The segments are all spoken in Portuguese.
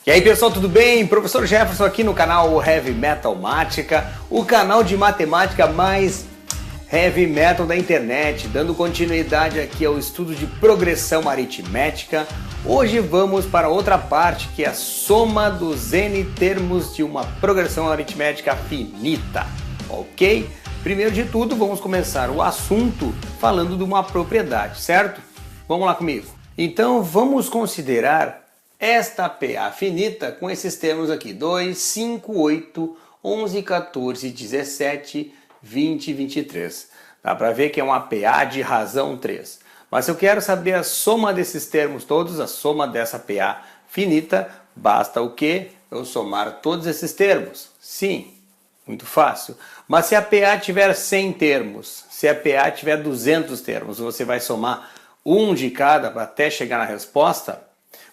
E aí pessoal, tudo bem? Professor Jefferson aqui no canal Heavy Metal Mática, o canal de matemática mais heavy metal da internet, dando continuidade aqui ao estudo de progressão aritmética. Hoje vamos para outra parte, que é a soma dos n termos de uma progressão aritmética finita, ok? Primeiro de tudo, vamos começar o assunto falando de uma propriedade, certo? Vamos lá comigo. Então vamos considerar esta PA finita com esses termos aqui, 2, 5, 8, 11, 14, 17, 20 e 23. Dá para ver que é uma PA de razão 3. Mas se eu quero saber a soma desses termos todos, a soma dessa PA finita, basta o quê? Eu somar todos esses termos. Sim, muito fácil. Mas se a PA tiver 100 termos, se a PA tiver 200 termos, você vai somar um de cada até chegar na resposta?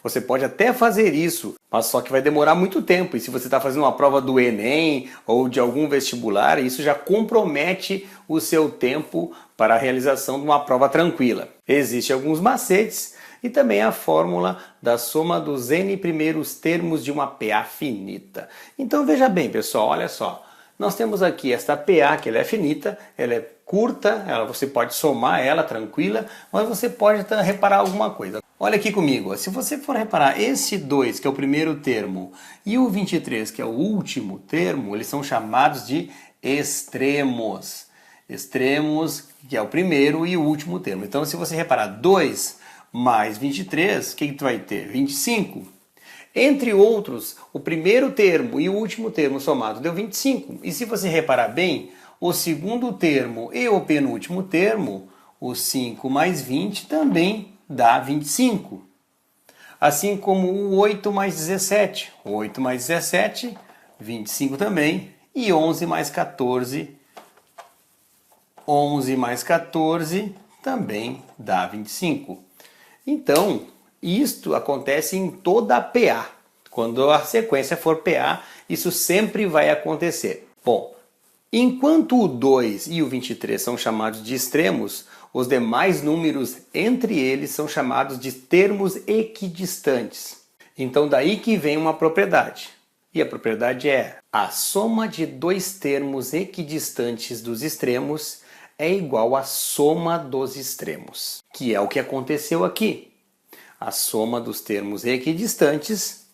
Você pode até fazer isso, mas só que vai demorar muito tempo. E se você está fazendo uma prova do Enem ou de algum vestibular, isso já compromete o seu tempo para a realização de uma prova tranquila. Existem alguns macetes e também a fórmula da soma dos n primeiros termos de uma PA finita. Então veja bem, pessoal, olha só. Nós temos aqui esta PA, que ela é finita, ela é curta, você pode somar ela tranquila, mas você pode reparar alguma coisa. Olha aqui comigo, se você for reparar, esse 2, que é o primeiro termo, e o 23, que é o último termo, eles são chamados de extremos. Extremos, que é o primeiro e o último termo. Então, se você reparar 2 mais 23, o que tu vai ter? 25. Entre outros, o primeiro termo e o último termo somado deu 25. E se você reparar bem, o segundo termo e o penúltimo termo, o 5 mais 20, também dá 25. Assim como o 8 mais 17. 8 mais 17, 25 também. E 11 mais 14, 11 mais 14 também dá 25. Então, isto acontece em toda a PA. Quando a sequência for PA, isso sempre vai acontecer. Bom, enquanto o 2 e o 23 são chamados de extremos, os demais números entre eles são chamados de termos equidistantes. Então daí que vem uma propriedade. E a propriedade é: a soma de dois termos equidistantes dos extremos é igual à soma dos extremos. Que é o que aconteceu aqui. A soma dos termos equidistantes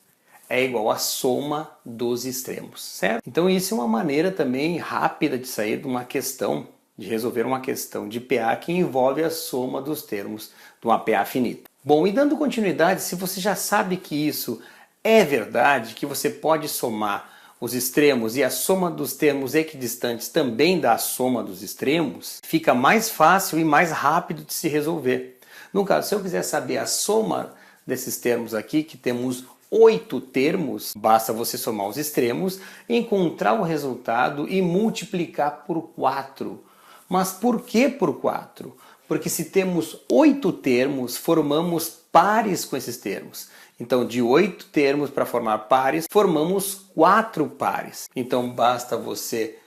é igual à soma dos extremos, certo? Então isso é uma maneira também rápida de sair de uma questão, de resolver uma questão de PA que envolve a soma dos termos de uma PA finita. Bom, e dando continuidade, se você já sabe que isso é verdade, que você pode somar os extremos e a soma dos termos equidistantes também dá a soma dos extremos, fica mais fácil e mais rápido de se resolver. No caso, se eu quiser saber a soma desses termos aqui, que temos 8 termos, basta você somar os extremos, encontrar o resultado e multiplicar por 4. Mas por que por 4? Porque se temos 8 termos, formamos pares com esses termos. Então, de 8 termos para formar pares, formamos 4 pares. Então, basta você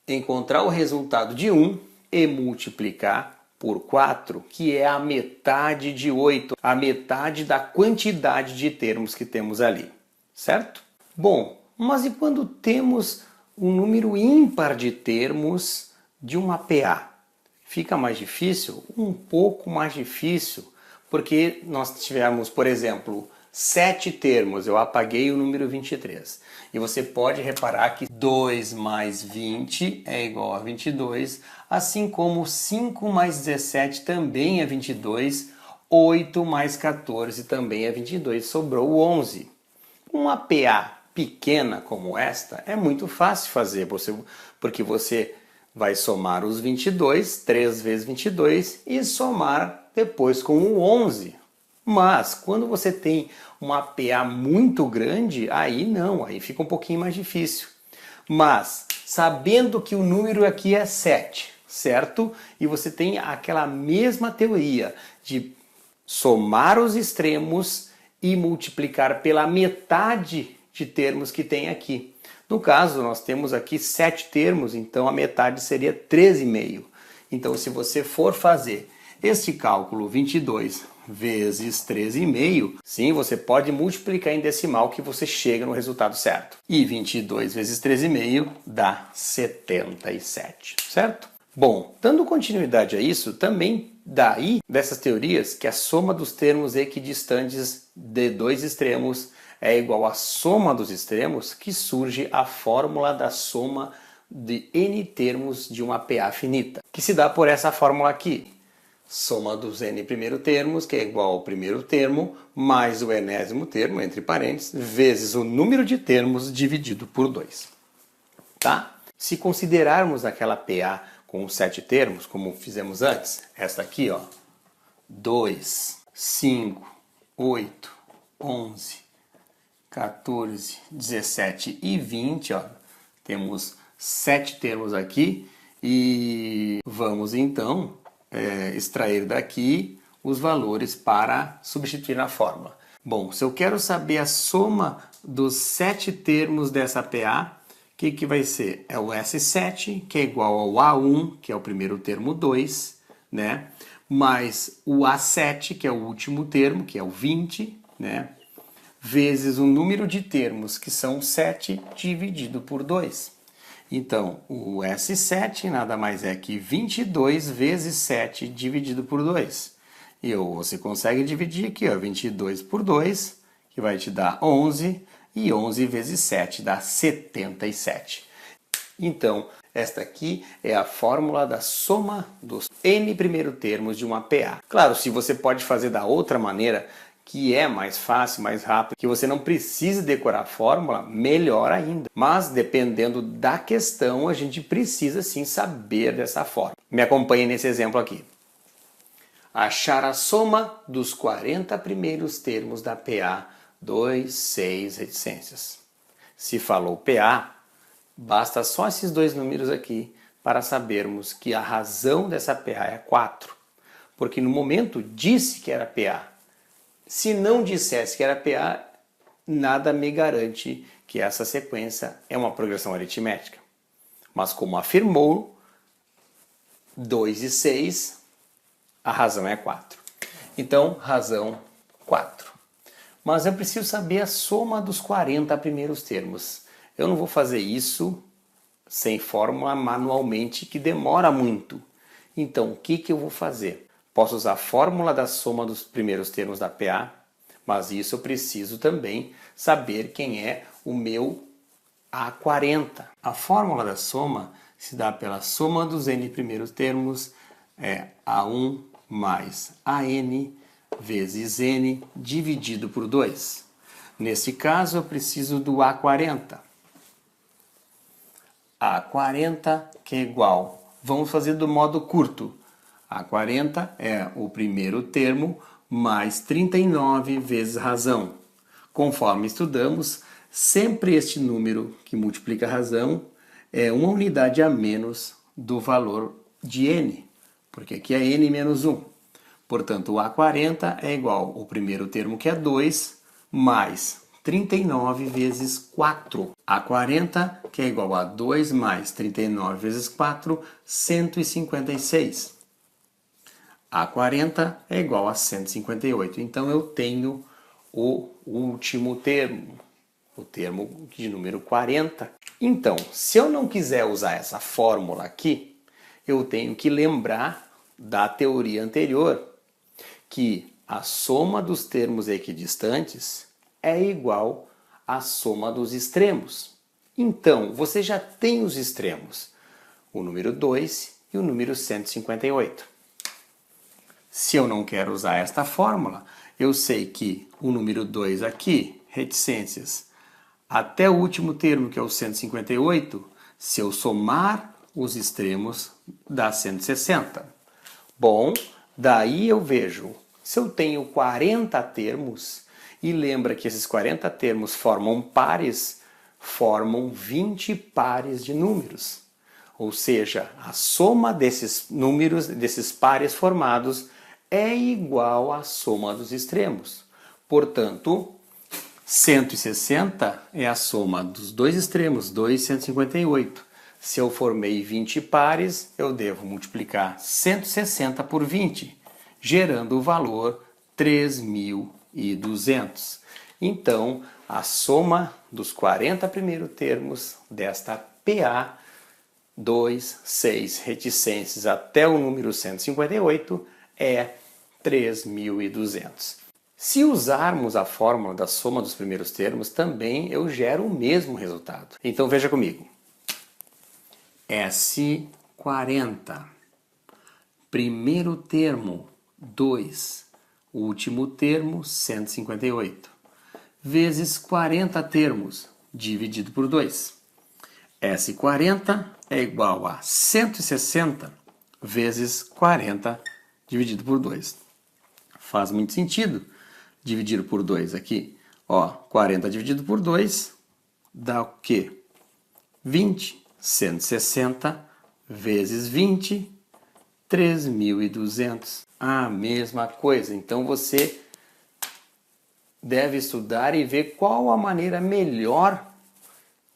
encontrar o resultado de 1 e multiplicar por 4, que é a metade de 8, a metade da quantidade de termos que temos ali, certo? Bom, mas e quando temos um número ímpar de termos de uma PA? Fica mais difícil? Um pouco mais difícil, porque nós tivemos, por exemplo, 7 termos, eu apaguei o número 23. E você pode reparar que 2 mais 20 é igual a 22, assim como 5 mais 17 também é 22, 8 mais 14 também é 22, sobrou 11. Uma PA pequena como esta é muito fácil fazer, porque você vai somar os 22, 3 vezes 22, e somar depois com o 11. Mas quando você tem uma PA muito grande, aí não, aí fica um pouquinho mais difícil. Mas sabendo que o número aqui é 7, certo? E você tem aquela mesma teoria de somar os extremos e multiplicar pela metade de termos que tem aqui. No caso, nós temos aqui 7 termos, então a metade seria 13,5. Então, se você for fazer este cálculo, 22 vezes 13,5, sim, você pode multiplicar em decimal que você chega no resultado certo. E 22 vezes 13,5 dá 77, certo? Bom, dando continuidade a isso, também daí dessas teorias que a soma dos termos equidistantes de dois extremos é igual à soma dos extremos, que surge a fórmula da soma de n termos de uma PA finita, que se dá por essa fórmula aqui. Soma dos n primeiro termos, que é igual ao primeiro termo, mais o enésimo termo, entre parênteses, vezes o número de termos dividido por 2. Tá? Se considerarmos aquela PA com 7 termos, como fizemos antes, esta aqui, ó, 2, 5, 8, 11, 14, 17 e 20, ó, temos 7 termos aqui e vamos então extrair daqui os valores para substituir na fórmula. Bom, se eu quero saber a soma dos 7 termos dessa PA, o que vai ser? É o S7, que é igual ao A1, que é o primeiro termo 2, né? Mais o A7, que é o último termo, que é o 20, né? Vezes o número de termos, que são 7, dividido por 2. Então, o S7 nada mais é que 22 vezes 7 dividido por 2. E você consegue dividir aqui, ó, 22 por 2, que vai te dar 11, e 11 vezes 7 dá 77. Então, esta aqui é a fórmula da soma dos n primeiro termos de uma PA. Claro, se você pode fazer da outra maneira, que é mais fácil, mais rápido, que você não precisa decorar a fórmula, melhor ainda. Mas, dependendo da questão, a gente precisa sim saber dessa fórmula. Me acompanhe nesse exemplo aqui. Achar a soma dos 40 primeiros termos da PA 2, 6 reticências. Se falou PA, basta só esses dois números aqui para sabermos que a razão dessa PA é 4. Porque no momento disse que era PA. Se não dissesse que era PA, nada me garante que essa sequência é uma progressão aritmética. Mas como afirmou, 2 e 6, a razão é 4. Então, razão 4. Mas eu preciso saber a soma dos 40 primeiros termos. Eu não vou fazer isso sem fórmula manualmente, que demora muito. Então, o que eu vou fazer? Posso usar a fórmula da soma dos primeiros termos da PA, mas isso eu preciso também saber quem é o meu A40. A fórmula da soma se dá pela soma dos n primeiros termos, é A1 mais AN vezes n dividido por 2. Nesse caso, eu preciso do A40. A40 que é igual, vamos fazer do modo curto. A40 é o primeiro termo mais 39 vezes razão. Conforme estudamos, sempre este número que multiplica a razão é uma unidade a menos do valor de n, porque aqui é n menos 1. Portanto, o A40 é igual ao primeiro termo, que é 2, mais 39 vezes 4. A40, que é igual a 2 mais 39 vezes 4, 156. A40 é igual a 158. Então, eu tenho o último termo, o termo de número 40. Então, se eu não quiser usar essa fórmula aqui, eu tenho que lembrar da teoria anterior, que a soma dos termos equidistantes é igual à soma dos extremos. Então, você já tem os extremos, o número 2 e o número 158. Se eu não quero usar esta fórmula, eu sei que o número 2 aqui, reticências, até o último termo, que é o 158, se eu somar os extremos, dá 160. Bom, daí eu vejo, se eu tenho 40 termos, e lembra que esses 40 termos formam pares, formam 20 pares de números. Ou seja, a soma desses números, desses pares formados, é igual à soma dos extremos. Portanto, 160 é a soma dos dois extremos, 2 e 158. Se eu formei 20 pares, eu devo multiplicar 160 por 20, gerando o valor 3.200. Então, a soma dos 40 primeiros termos desta PA 2, 6 reticências até o número 158 é 3.200. Se usarmos a fórmula da soma dos primeiros termos, também eu gero o mesmo resultado. Então veja comigo. S40, primeiro termo 2, último termo 158, vezes 40 termos dividido por 2. S40 é igual a 160 vezes 40 dividido por 2. Faz muito sentido dividir por 2 aqui. Ó, 40 dividido por 2 dá o quê? 20. 160 vezes 20, 3.200. A mesma coisa. Então você deve estudar e ver qual a maneira melhor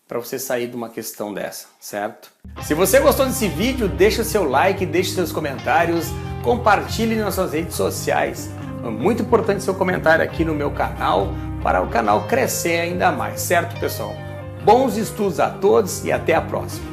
para você sair de uma questão dessa, certo? Se você gostou desse vídeo, deixa o seu like, deixe seus comentários, compartilhe nas suas redes sociais. É muito importante seu comentário aqui no meu canal, para o canal crescer ainda mais, certo, pessoal? Bons estudos a todos e até a próxima!